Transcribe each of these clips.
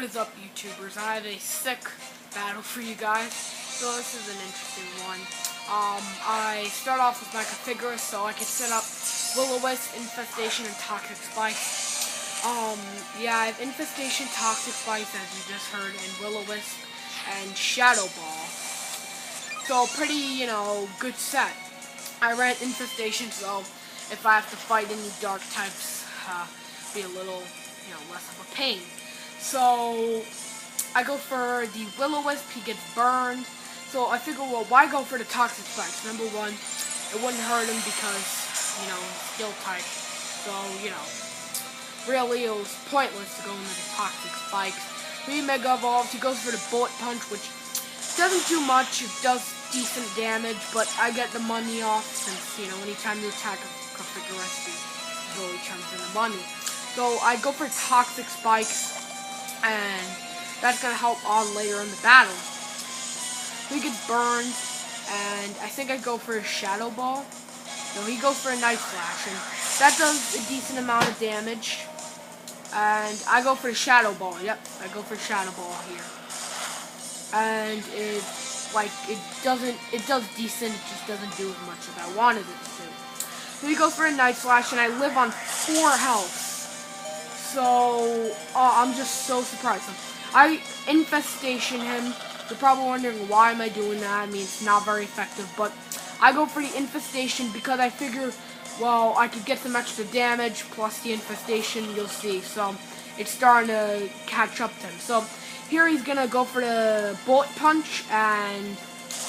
What is up, YouTubers? I have a sick battle for you guys. So this is an interesting one. I start off with my cofriguis so I can set up will-o-wisp, infestation, and toxic spikes. Yeah, I have infestation, toxic spikes, as you just heard, and will-o-wisp, and shadow ball. So pretty, good set. I ran infestation, so if I have to fight any dark types, be a little, less of a pain. So I go for the will-o-wisp. He gets burned. So I figure, well, why go for the toxic spikes? Number one, it wouldn't hurt him because, he's skill type. So, really it was pointless to go into the toxic spikes. He mega evolves. He goes for the bullet punch, which doesn't do much. It does decent damage, but I get the money off since, anytime you attack a cofriguis, it really turns into money. So I go for toxic spikes, and that's going to help on later in the battle. He gets burned, and I think I go for a shadow ball. No, he goes for a knife flash, and that does a decent amount of damage. And I go for the shadow ball. Yep, I go for shadow ball here. And it does decent, it just doesn't do as much as I wanted it to do. So he goes for a knife flash, and I live on 4 health. So, I'm just so surprised. I infestation him. You're probably wondering, why am I doing that? I mean, it's not very effective, but I go for the infestation because I figure, well, I could get some extra damage plus the infestation, you'll see. So, it's starting to catch up to him. So, here he's going to go for the bullet punch, and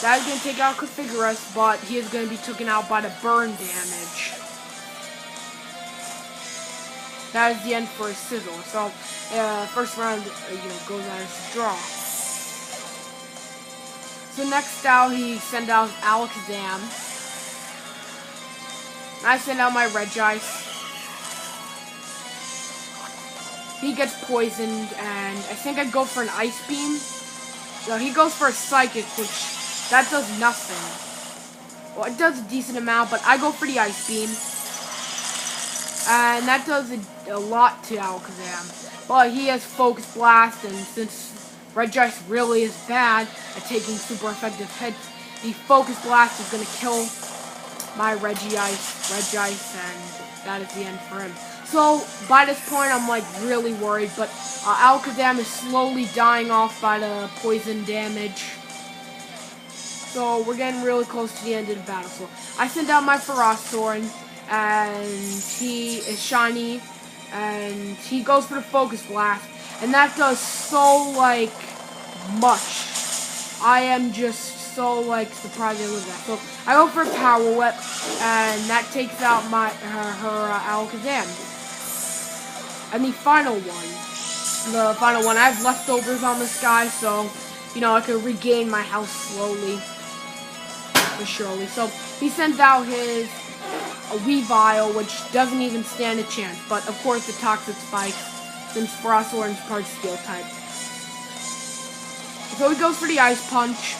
that is going to take out cofriguis, but he is going to be taken out by the burn damage. That is the end for his sizor. So, first round, goes out as a draw. So next out, he sent out Alakazam. I send out my Regice. He gets poisoned, and I think I go for an Ice Beam. So he goes for a Psychic, which, that does nothing. Well, it does a decent amount, but I go for the Ice Beam. And that does a lot to Alakazam. But he has Focus Blast, and since Regice really is bad at taking super effective hits, the Focus Blast is going to kill my Regice, and that is the end for him. So, by this point, I'm, really worried, but Alakazam is slowly dying off by the poison damage. So, we're getting really close to the end of the battle. So, I send out my ferrothorn, and he is shiny, and he goes for the Focus Blast, and that does so, much. I am just so, surprised I live that. So, I go for a Power Whip, and that takes out her Alakazam. And the final one, I have leftovers on this guy, so, I can regain my health slowly, but surely. So, he sends out his Weavile, which doesn't even stand a chance, but of course the Toxic Spikes, since ferrothorn is part Steel type. So he goes for the Ice Punch,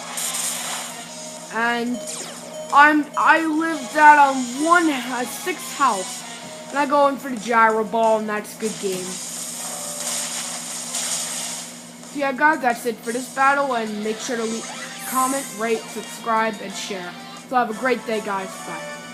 and I lived that on 6 health, and I go in for the Gyro Ball, and that's a good game. So yeah, guys, that's it for this battle, and make sure to comment, rate, subscribe, and share. So have a great day, guys. Bye.